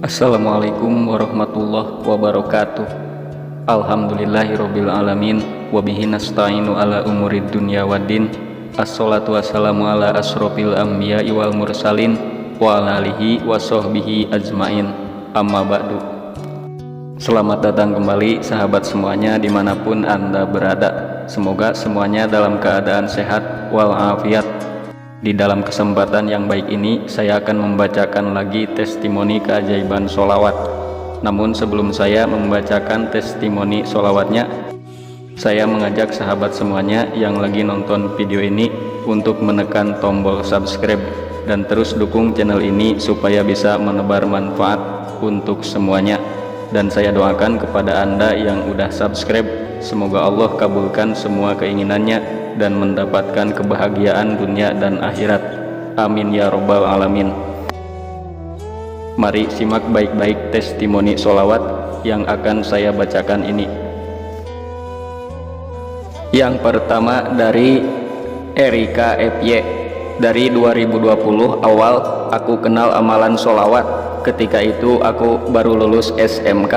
Assalamualaikum warahmatullahi wabarakatuh. Alhamdulillahirabbil alamin wa bihi nasta'inu ala umurid dunya waddin. Assalatu wassalamu ala asrofil anbiya'i wal mursalin wa ala alihi wa sahbihi ajmain. Amma ba'du. Selamat datang kembali sahabat semuanya dimanapun Anda berada. Semoga semuanya dalam keadaan sehat walafiat. Di dalam kesempatan yang baik ini saya akan membacakan lagi testimoni keajaiban sholawat. Namun sebelum saya membacakan testimoni sholawatnya, saya mengajak sahabat semuanya yang lagi nonton video ini untuk menekan tombol subscribe dan terus dukung channel ini supaya bisa menebar manfaat untuk semuanya. Dan saya doakan kepada Anda yang udah subscribe, semoga Allah kabulkan semua keinginannya dan mendapatkan kebahagiaan dunia dan akhirat. Amin ya robbal alamin. Mari simak baik-baik testimoni sholawat yang akan saya bacakan ini. Yang pertama dari Erika FY. Dari 2020 awal aku kenal amalan sholawat. Ketika itu aku baru lulus SMK.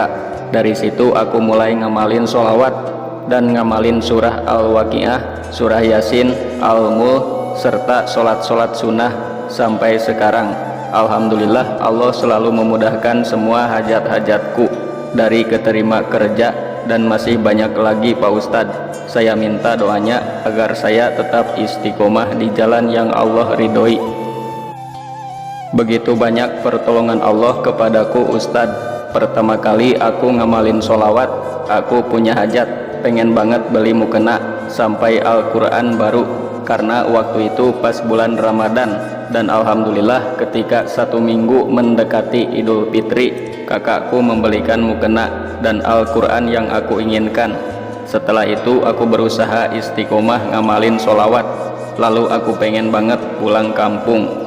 Dari situ aku mulai ngamalin sholawat dan ngamalin surah Al-Waqiah, surah Yasin, Al-Mulk, serta sholat-sholat sunnah sampai sekarang. Alhamdulillah Allah selalu memudahkan semua hajat-hajatku, dari keterima kerja dan masih banyak lagi Pak Ustadz. Saya minta doanya agar saya tetap istiqomah di jalan yang Allah ridhoi. Begitu banyak pertolongan Allah kepadaku Ustadz. Pertama kali aku ngamalin sholawat, aku punya hajat, pengen banget beli mukena sampai Al-Quran baru, karena waktu itu pas bulan Ramadan. Dan alhamdulillah ketika 1 minggu mendekati Idul Fitri, kakakku membelikan mukena dan Al-Quran yang aku inginkan. Setelah itu aku berusaha istiqomah ngamalin sholawat. Lalu aku pengen banget pulang kampung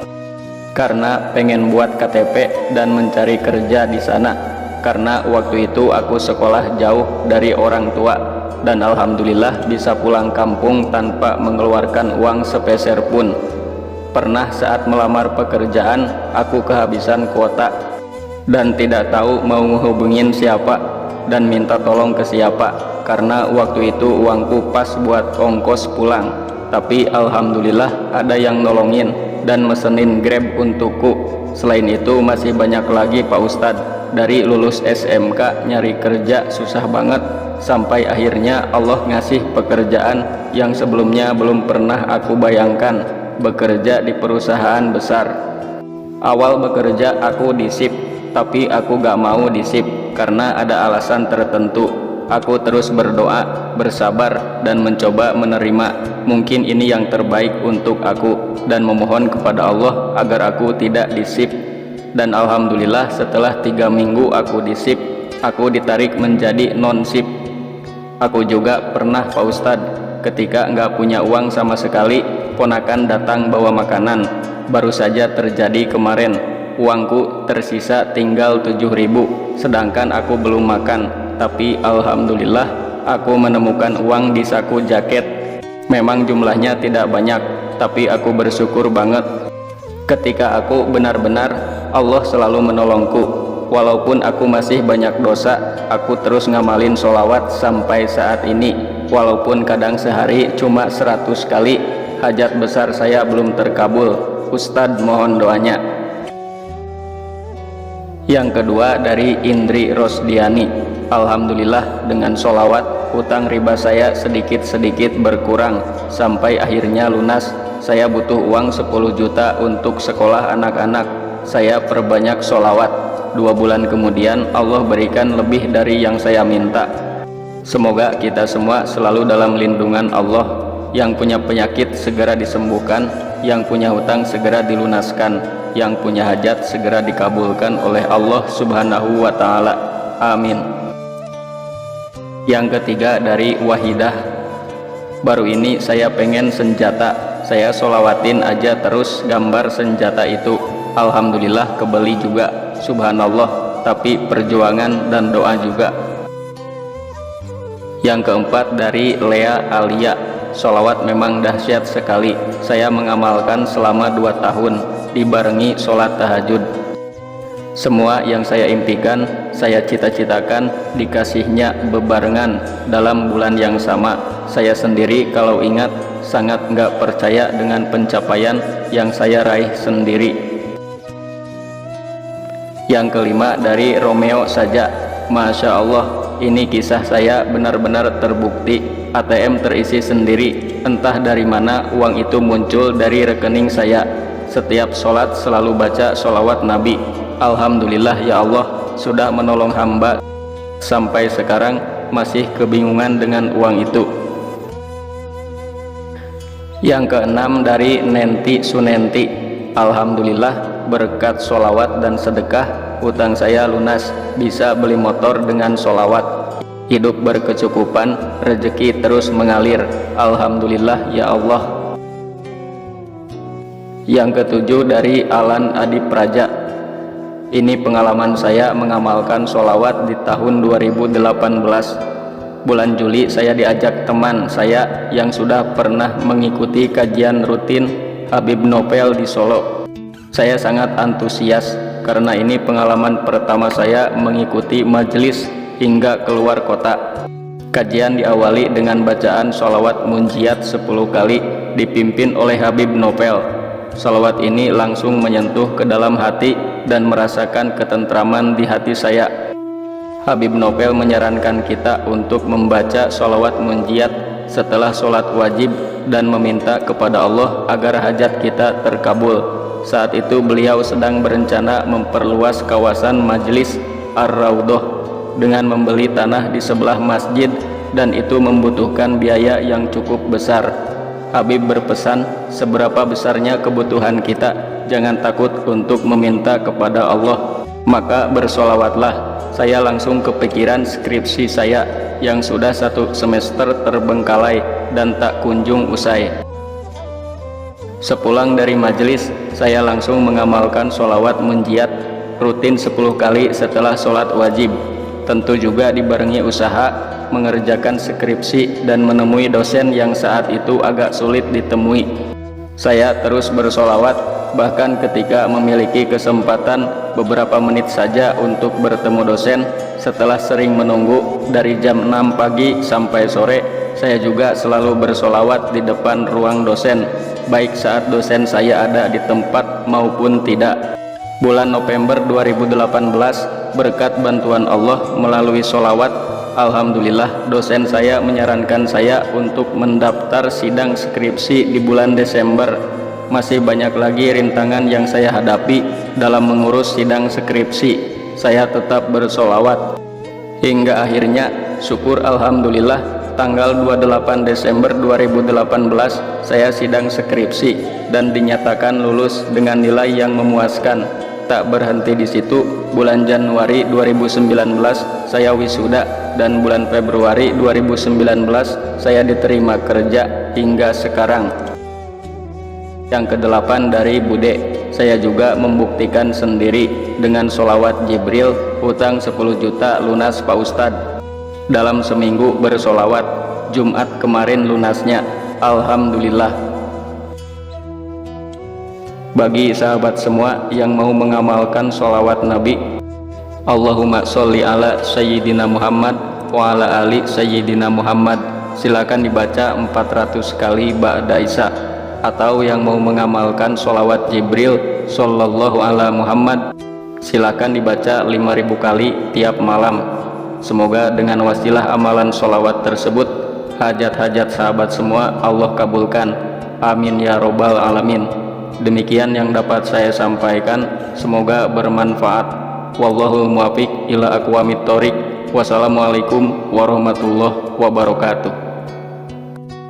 karena pengen buat KTP dan mencari kerja di sana, karena waktu itu aku sekolah jauh dari orang tua. Dan alhamdulillah bisa pulang kampung tanpa mengeluarkan uang sepeser pun. Pernah saat melamar pekerjaan aku kehabisan kuota dan tidak tahu mau menghubungin siapa dan minta tolong ke siapa, karena waktu itu uangku pas buat ongkos pulang. Tapi alhamdulillah ada yang nolongin dan mesenin Grab untukku. Selain itu masih banyak lagi Pak Ustadz. Dari lulus SMK nyari kerja susah banget, sampai akhirnya Allah ngasih pekerjaan yang sebelumnya belum pernah aku bayangkan, bekerja di perusahaan besar. Awal bekerja aku di SIP, tapi aku gak mau di SIP karena ada alasan tertentu. Aku terus berdoa, bersabar, dan mencoba menerima mungkin ini yang terbaik untuk aku, dan memohon kepada Allah agar aku tidak di SIP. Dan alhamdulillah setelah 3 minggu aku di SIP, aku ditarik menjadi non-SIP. Aku juga pernah Pak Ustadz, ketika nggak punya uang sama sekali, ponakan datang bawa makanan. Baru saja terjadi kemarin, uangku tersisa tinggal 7.000, sedangkan aku belum makan. Tapi alhamdulillah aku menemukan uang di saku jaket. Memang jumlahnya tidak banyak, tapi aku bersyukur banget. Ketika aku benar-benar, Allah selalu menolongku. Walaupun aku masih banyak dosa, aku terus ngamalin sholawat sampai saat ini. Walaupun kadang sehari cuma 100 kali, hajat besar saya belum terkabul. Ustadz mohon doanya. Yang kedua dari Indri Rosdiani. Alhamdulillah dengan sholawat, hutang riba saya sedikit-sedikit berkurang sampai akhirnya lunas. Saya butuh uang 10 juta untuk sekolah anak-anak. Saya perbanyak sholawat. 2 bulan kemudian Allah berikan lebih dari yang saya minta. Semoga kita semua selalu dalam lindungan Allah. Yang punya penyakit segera disembuhkan, yang punya hutang segera dilunaskan, yang punya hajat segera dikabulkan oleh Allah Subhanahu wa ta'ala. Amin. Yang ketiga dari Wahidah. Baru ini saya pengen senjata, saya sholawatin aja terus gambar senjata itu. Alhamdulillah kebeli juga, subhanallah, tapi perjuangan dan doa juga. Yang keempat dari Lea Alia. Sholawat memang dahsyat sekali. Saya mengamalkan selama 2 tahun, dibarengi sholat tahajud. Semua yang saya impikan, saya cita-citakan dikasihnya bebarengan dalam bulan yang sama. Saya sendiri kalau ingat sangat nggak percaya dengan pencapaian yang saya raih sendiri. Yang kelima dari Romeo saja. Masya Allah, ini kisah saya benar-benar terbukti. ATM terisi sendiri, entah dari mana uang itu muncul dari rekening saya. Setiap sholat selalu baca sholawat Nabi. Alhamdulillah ya Allah sudah menolong hamba. Sampai sekarang masih kebingungan dengan uang itu. Yang keenam dari Nenti Sunenti. Alhamdulillah berkat sholawat dan sedekah hutang saya lunas, bisa beli motor dengan sholawat, hidup berkecukupan, rezeki terus mengalir. Alhamdulillah ya Allah. Yang ketujuh dari Alan Adi Praja. Ini pengalaman saya mengamalkan sholawat di tahun 2018. Bulan Juli saya diajak teman saya yang sudah pernah mengikuti kajian rutin Habib Nopel di Solo. Saya sangat antusias karena ini pengalaman pertama saya mengikuti majelis hingga keluar kota. Kajian diawali dengan bacaan sholawat munjiat 10 kali dipimpin oleh Habib Nopel. Sholawat ini langsung menyentuh ke dalam hati dan merasakan ketentraman di hati saya. Habib Nopel menyarankan kita untuk membaca sholawat munjiat setelah sholat wajib dan meminta kepada Allah agar hajat kita terkabul. Saat itu beliau sedang berencana memperluas kawasan majelis Ar-Raudhoh dengan membeli tanah di sebelah masjid, dan itu membutuhkan biaya yang cukup besar. Habib berpesan, seberapa besarnya kebutuhan kita, jangan takut untuk meminta kepada Allah, maka bersolawatlah. Saya langsung kepikiran skripsi saya yang sudah 1 semester terbengkalai dan tak kunjung usai. Sepulang dari majelis, saya langsung mengamalkan sholawat munjiat rutin 10 kali setelah sholat wajib. Tentu juga dibarengi usaha mengerjakan skripsi dan menemui dosen yang saat itu agak sulit ditemui. Saya terus bersolawat, bahkan ketika memiliki kesempatan beberapa menit saja untuk bertemu dosen, setelah sering menunggu dari jam 6 pagi sampai sore, saya juga selalu bersolawat di depan ruang dosen, baik saat dosen saya ada di tempat maupun tidak. Bulan November 2018, berkat bantuan Allah melalui sholawat, alhamdulillah dosen saya menyarankan saya untuk mendaftar sidang skripsi di bulan Desember. Masih banyak lagi rintangan yang saya hadapi dalam mengurus sidang skripsi. Saya tetap bersolawat hingga akhirnya, syukur alhamdulillah, tanggal 28 Desember 2018 saya sidang skripsi dan dinyatakan lulus dengan nilai yang memuaskan. Tak berhenti di situ, bulan Januari 2019 saya wisuda dan bulan Februari 2019 saya diterima kerja hingga sekarang. Yang kedelapan dari Bude, saya juga membuktikan sendiri dengan sholawat Jibril, hutang 10 juta lunas Pak Ustadz. Dalam seminggu bersolawat, Jumat kemarin lunasnya, alhamdulillah. Bagi sahabat semua yang mau mengamalkan sholawat Nabi, Allahumma sholli ala Sayyidina Muhammad wa ala ali Sayyidina Muhammad, silakan dibaca 400 kali ba'da isya. Atau yang mau mengamalkan sholawat Jibril sallallahu ala Muhammad, silakan dibaca 5000 kali tiap malam. Semoga dengan wasilah amalan sholawat tersebut, hajat-hajat sahabat semua Allah kabulkan, amin ya robbal alamin. Demikian yang dapat saya sampaikan, semoga bermanfaat. Wallahul muwaffiq ila aqwamit thoriq. Wassalamualaikum warahmatullahi wabarakatuh.